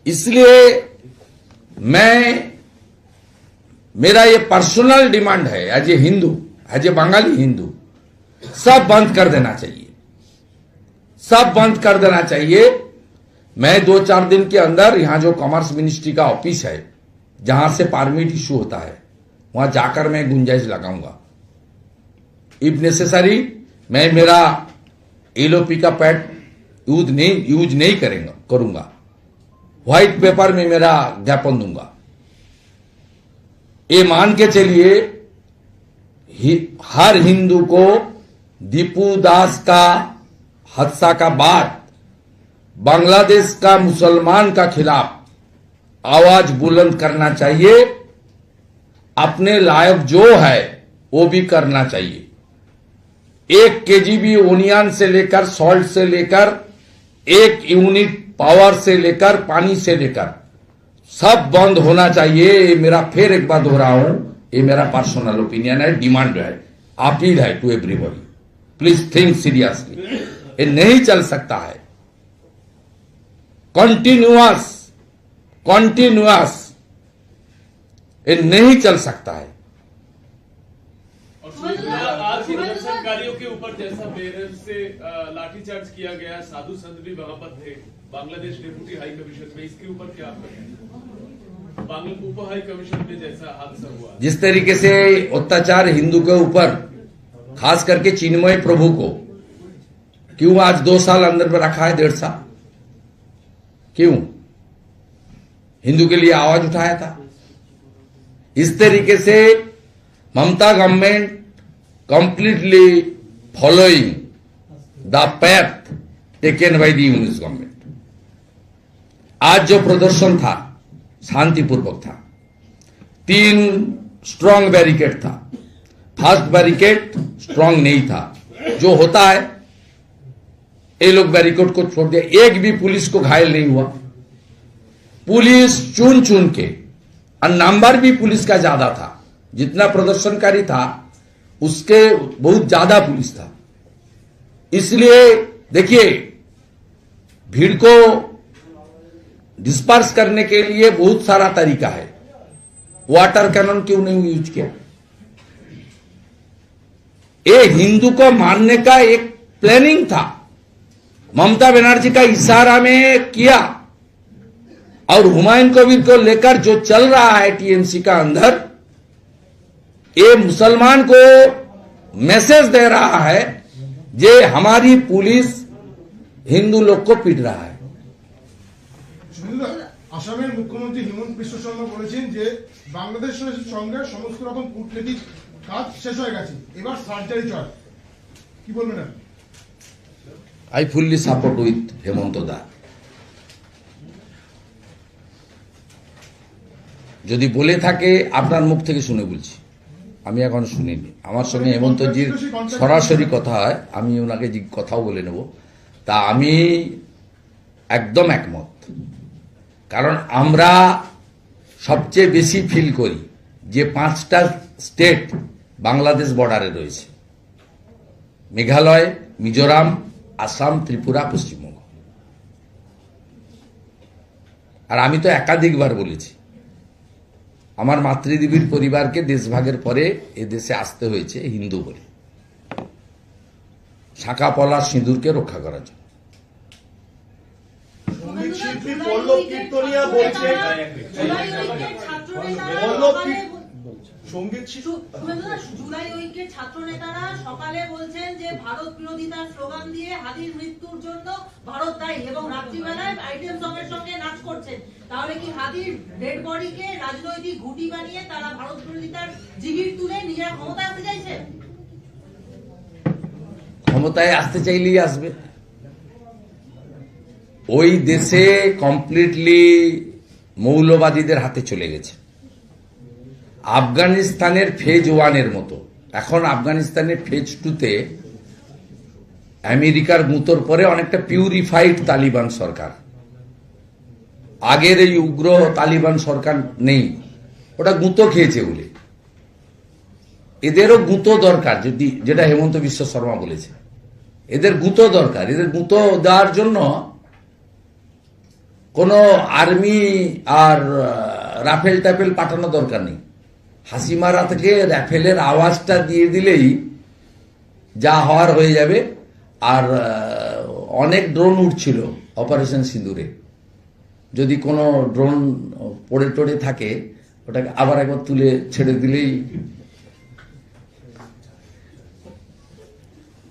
इसलिए मेरा ये पर्सनल डिमांड है, as a Hindu, as a Bengali Hindu, सब बंद कर देना चाहिए, सब बंद कर देना चाहिए। मैं 2-4 दिन के अंदर यहां जो कॉमर्स मिनिस्ट्री का ऑफिस है, जहां से परमिट इशू होता है, वहां जाकर मैं गुंजाइश लगाऊंगा। इफ नेसेसरी मैं मेरा एलओपी का पैड यूज नहीं करूंगा, व्हाइट पेपर में मेरा ज्ञापन दूंगा। ये मान के चलिए, हर हिंदू को दीपू दास का हादसा का बाद बांग्लादेश का मुसलमान का खिलाफ आवाज बुलंद करना चाहिए। अपने लायक जो है वो भी करना चाहिए। 1 केजीबी ओनियन से लेकर, सॉल्ट से लेकर, 1 यूनिट पावर से लेकर, पानी से लेकर सब बंद होना चाहिए। ये मेरा फिर एक बार दोहरा हूं, ये मेरा पर्सनल ओपिनियन है, डिमांड है, अपील है to everybody. Please think seriously. ये नहीं चल सकता है कंटिन्यूअस, ये नहीं चल सकता है। और आज प्रदर्शनकारियों के ऊपर जैसा बेरहम से लाठीचार्ज किया गया, साधु संत भी वहां पर थे, बांग्लादेश डिप्टी हाई कमीशन में, इसके ऊपर क्या आप कहेंगे? उप हाई कमीशन में जैसा हादसा हुआ, जिस तरीके से अत्याचार हिंदू के ऊपर, खास करके चिन्मय प्रभु को क्यों आज 2 साल अंदर में रखा है, 1.5 साल? क्यों? हिंदू के लिए आवाज उठाया था। इस तरीके से Mamata government completely following the path taken by the Yunus government. आज जो प्रदर्शन था शांतिपूर्वक था। 3 स्ट्रांग बैरिकेड था। फर्स्ट बैरिकेड स्ट्रांग नहीं था, जो होता है ये लोग बैरिकेड को छोड़ दिया। एक भी पुलिस को घायल नहीं हुआ। पुलिस चुन चुन के, और नंबर भी पुलिस का ज्यादा था, जितना प्रदर्शनकारी था उसके बहुत ज्यादा पुलिस था। इसलिए देखिए, भीड़ को डिस्पर्स करने के लिए बहुत सारा तरीका है। वाटर कैनन क्यों नहीं यूज किया? ये हिंदू को मारने का एक प्लानिंग था, ममता बनर्जी का इशारा में किया। और हुमायूं कबीर को लेकर जो चल रहा है टीएमसी का अंदर, ये मुसलमान को मैसेज दे रहा है जे हमारी पुलिस हिंदू लोग को पीट रहा है। আসামের মুখ্যমন্ত্রী হিমন্ত বিশ্ব শর্মা বলেছেন যে বাংলাদেশের সঙ্গে সমস্ত রকম কূটনৈতিক কাজ শেষ হয়ে গেছে, এবার সার্জারি চলে। কি বলবেন আপনি? I fully support with হেমন্ত দা। যদি বলে থাকে আপনার মুখ থেকে শুনে বলছি, আমি এখন শুনিনি। আমার সঙ্গে হেমন্তজির সরাসরি কথা হয়, আমি ওনাকে কথাও বলে নেব। তা আমি একদম একমত, কারণ আমরা সবচেয়ে বেশি ফিল করি যে 5টা স্টেট বাংলাদেশ বর্ডারে রয়েছে: মেঘালয়, মিজোরাম, আসাম, ত্রিপুরা, পশ্চিমবঙ্গ। আর আমি তো একাধিকবার বলেছি, আমার মাতৃদেবীর পরিবারকে দেশভাগের পরে এ দেশে আসতে হয়েছে হিন্দু বলে, শাঁখা পলা সিঁদুরকে রক্ষা করার জন্য। সঙ্গীত শিল্পী পল্লব কীর্তনিয়া বলছেন, সঙ্গীত জুলাই ঐক্যের ছাত্র নেতারা সকালে বলছেন যে ভারত বিরোধিতার স্লোগান দিয়ে হাদির মৃত্যুর জন্য ভারত দায়ী এবং রাত্রিবেলায় আইটেম সঙ্গের সঙ্গে নাচ করছেন। তাহলে কি হাদির ডেড বডিকে রাজনৈতিক ঘুঁটি বানিয়ে তারা ভারত বিরোধিতার জিগির তুলে নিজেরা ক্ষমতা আসতে চাইছে? ক্ষমতায় আসতে চাইলেই আসবে। ওই দেশে কমপ্লিটলি মৌলবাদীদের হাতে চলে গেছে। আফগানিস্তানের ফেজ 1-এর মতো এখন আফগানিস্তানের ফেজ 2-তে আমেরিকার গুঁতোর পরে অনেকটা পিউরিফাইড তালিবান সরকার। আগের এই উগ্র তালিবান সরকার নেই, ওটা গুঁতো খেয়েছে বলে। এদেরও গুঁতো দরকার, যদি যেটা হেমন্ত বিশ্ব শর্মা বলেছে, এদের গুঁতো দরকার। এদের গুঁতো দেওয়ার জন্য কোনো আর্মি আর রাফেল টাফেল পাঠানো দরকার নেই। হাসিমারা থেকে রাফেলের আওয়াজটা দিয়ে দিলেই যা হওয়ার হয়ে যাবে। আর অনেক ড্রোন উঠছিল অপারেশন সিঁদুরে, যদি কোনো ড্রোন পড়ে টড়ে থাকে ওটাকে আবার একবার তুলে ছেড়ে দিলেই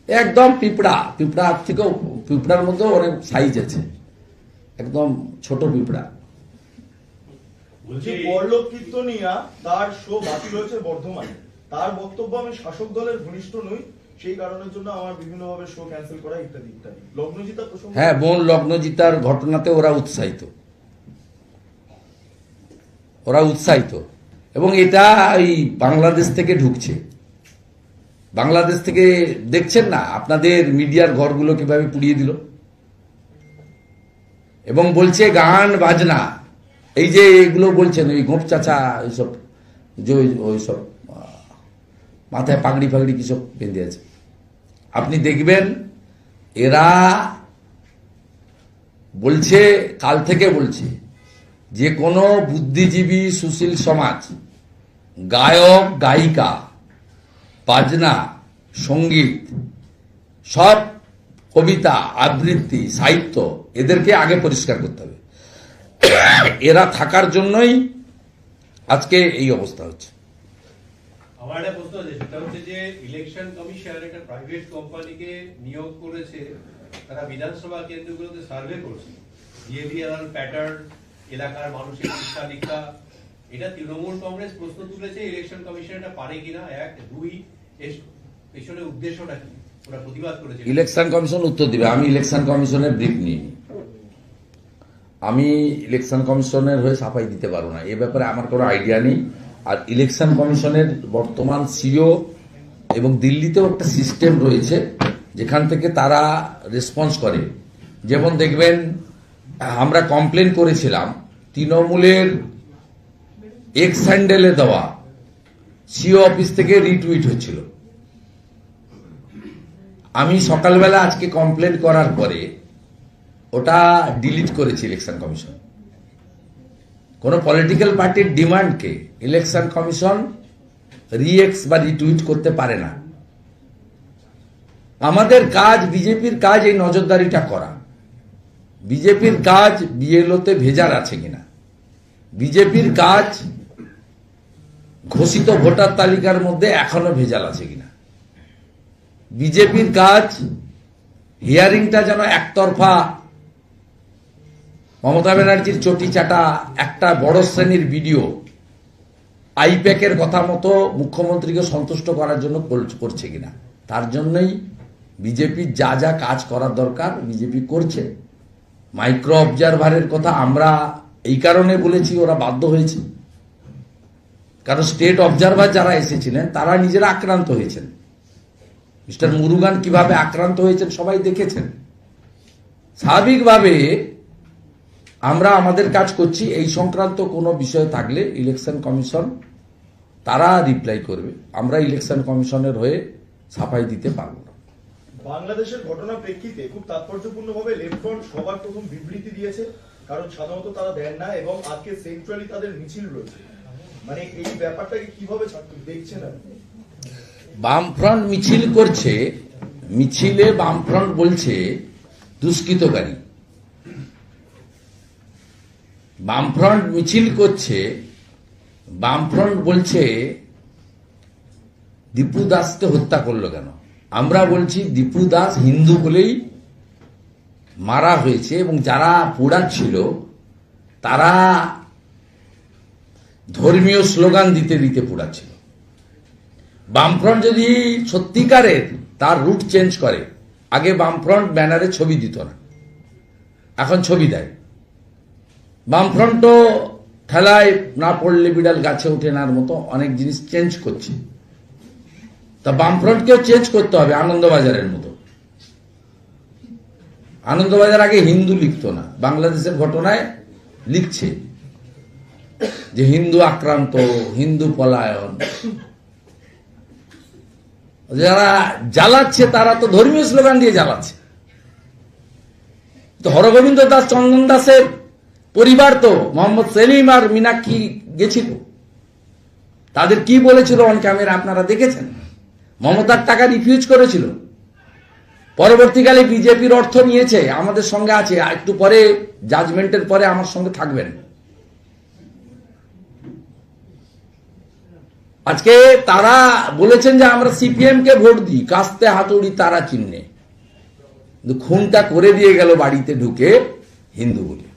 একদম পিঁপড়ার থেকেও, পিঁপড়ার মধ্যেও অনেক সাইজ আছে, একদম ছোট পিঁপড়া। বলছি পল্লব কীর্তনিয়া তার শো বাতিল হয়েছে বর্ধমানে। তার বক্তব্য, আমি শাসক দলের ঘনিষ্ঠ নই, সেই কারণের জন্য আমার বিভিন্নভাবে শো ক্যান্সেল করা ইত্যাদি ইত্যাদি। লগ্নজিতা প্রসঙ্গ, হ্যাঁ, বোন লগ্নজিতার ঘটনাতে ওরা উৎসাহিত এবং এটা এই বাংলাদেশ থেকে ঢুকছে। বাংলাদেশ থেকে দেখছেন না আপনাদের মিডিয়ার ঘরগুলো কিভাবে পুড়িয়ে দিল, এবং বলছে গান বাজনা, এই যে এগুলো বলছেন ওই গোপ চাচা ওইসব, যে ওইসব মাথায় পাগড়ি ফাগড়ি কিসব বেঁধে আছে, আপনি দেখবেন এরা বলছে, কাল থেকে বলছে যে কোনো বুদ্ধিজীবী সুশীল সমাজ, গায়ক গায়িকা, বাজনা, সঙ্গীত, সব কবিতা, আবৃত্তি, সাহিত্য, এদেরকে আগে পরিষ্কার করতে হবে। এরা থাকার জন্যই আজকে এই অবস্থা হচ্ছে। আমার একটা প্রশ্ন আছে, সেটা হচ্ছে যে ইলেকশন কমিশন একটা প্রাইভেট কোম্পানিকে নিয়োগ করেছে, তারা বিধানসভা কেন্দ্রগুলোতে সার্ভে করছে, বিহেভিয়ারাল প্যাটার্ন, এলাকার মানুষের শিক্ষা দীক্ষা। এটা তৃণমূল কংগ্রেস প্রশ্ন তুলেছে ইলেকশন কমিশন এটা পারে কিনা, 1, 2 পেছনে উদ্দেশ্যটা কি, ওরা প্রতিবাদ করেছে। ইলেকশন কমিশন উত্তর দিবে, আমি ইলেকশন কমিশনের ব্রিফ নিইনি। আমি ইলেকশন কমিশনের হয়ে সাফাই দিতে পারবো না, এ ব্যাপারে আমার কোনো আইডিয়া নেই। আর ইলেকশন কমিশনের বর্তমান সিও এবং দিল্লিতেও একটা সিস্টেম রয়েছে যেখান থেকে তারা রেসপন্স করে। যেমন দেখবেন আমরা কমপ্লেন করেছিলাম তৃণমূলের এক্স হ্যান্ডেলে দেওয়া সিও অফিস থেকে রিটুইট হচ্ছিল। আমি সকালবেলা আজকে কমপ্লেন করার পরে ওটা ডিলিট করেছে ইলেকশন কমিশন। কোন পলিটিক্যাল পার্টির ডিমান্ডকে ইলেকশন কমিশন রিএক্স বা রিটুইট করতে পারে না। আমাদের কাজ, বিজেপির কাজ এই নজরদারিটা করা। বিজেপির কাজ বিএলওতে ভেজাল আছে কিনা, বিজেপির কাজ ঘোষিত ভোটার তালিকার মধ্যে এখনো ভেজাল আছে কিনা, বিজেপির কাজ হিয়ারিংটা যেন একতরফা মমতা ব্যানার্জির চটি চাটা একটা বড় শ্রেণীর ভিডিও আইপ্যাকের কথা মতো মুখ্যমন্ত্রীকে সন্তুষ্ট করার জন্য করছে কিনা, তার জন্যই বিজেপির যা যা কাজ করার দরকার বিজেপি করছে। মাইক্রো অবজারভারের কথা আমরা এই কারণে বলেছি, ওরা বাধ্য হয়েছে, কারণ স্টেট অবজারভার যারা এসেছিলেন তারা নিজেরা আক্রান্ত হয়েছেন। মিস্টার মুরুগান কিভাবে আক্রান্ত হয়েছেন সবাই দেখেছেন। স্বাভাবিকভাবে আমরা আমাদের কাজ করছি, এই সংক্রান্ত কোনো বিষয় থাকলে ইলেকশন কমিশন তারা রিপ্লাই করবে, আমরা ইলেকশন কমিশনের হয়ে সাফাই দিতে পারবো না। বাংলাদেশের ঘটনার প্রেক্ষিতে খুব তাৎপর্যপূর্ণভাবে লেফট ফ্রন্ট সবার প্রথম বিবৃতি দিয়েছে, কারণ সাধারণত তারা দেন না, এবং আজকে সেন্ট্রালি তাদের মিছিল রয়েছে। মানে এই ব্যাপারটাকে কিভাবে দেখছেন আপনি? বামফ্রন্ট মিছিল করছে, মিছিলে বামফ্রন্ট বলছে দুষ্কৃতকারী। বামফ্রন্ট মিছিল করছে, বামফ্রন্ট বলছে দীপু দাসকে হত্যা করলো কেন? আমরা বলছি দীপু দাস হিন্দু বলেই মারা হয়েছে, এবং যারা পোড়াচ্ছিল তারা ধর্মীয় স্লোগান দিতে দিতে পোড়াচ্ছিল। বামফ্রন্ট যদি সত্যিকারের তার রুট চেঞ্জ করে, আগে বামফ্রন্ট ব্যানারে ছবি দিত না, এখন ছবি দেয়। বামফ্রন্টও ঠেলায় না পড়লে বিড়াল গাছে ওঠে নার মতো অনেক জিনিস চেঞ্জ করছে। তা বামফ্রন্টকেও চেঞ্জ করতে হবে আনন্দবাজারের মতো। আনন্দবাজার আগে হিন্দু লিখতো না, বাংলাদেশের ঘটনায় লিখছে যে হিন্দু আক্রান্ত, হিন্দু পলায়ন। যারা জ্বালাচ্ছে তারা তো ধর্মীয় স্লোগান দিয়ে জ্বালাচ্ছে। তো হরগোবিন্দ দাস, চন্দন দাসের পরিবার তো মোহাম্মদ সেলিম আর মীনাক্ষী গেছিল, তাদের কি বলেছিল অন ক্যামেরা আপনারা দেখেছেন। মমতার টাকা রিফিউজ করেছিল, পরবর্তীকালে বিজেপির অর্থ নিয়েছে, আমাদের সঙ্গে আছে, একটু পরে জাজমেন্টের পরে আমার সঙ্গে থাকবেন। আজকে তারা বলেছেন যে আমরা সিপিএম কে ভোট দিই, কাস্তে হাতুড়ি তারা চিহ্নে, খুনটা করে দিয়ে গেল বাড়িতে ঢুকে হিন্দু বলে।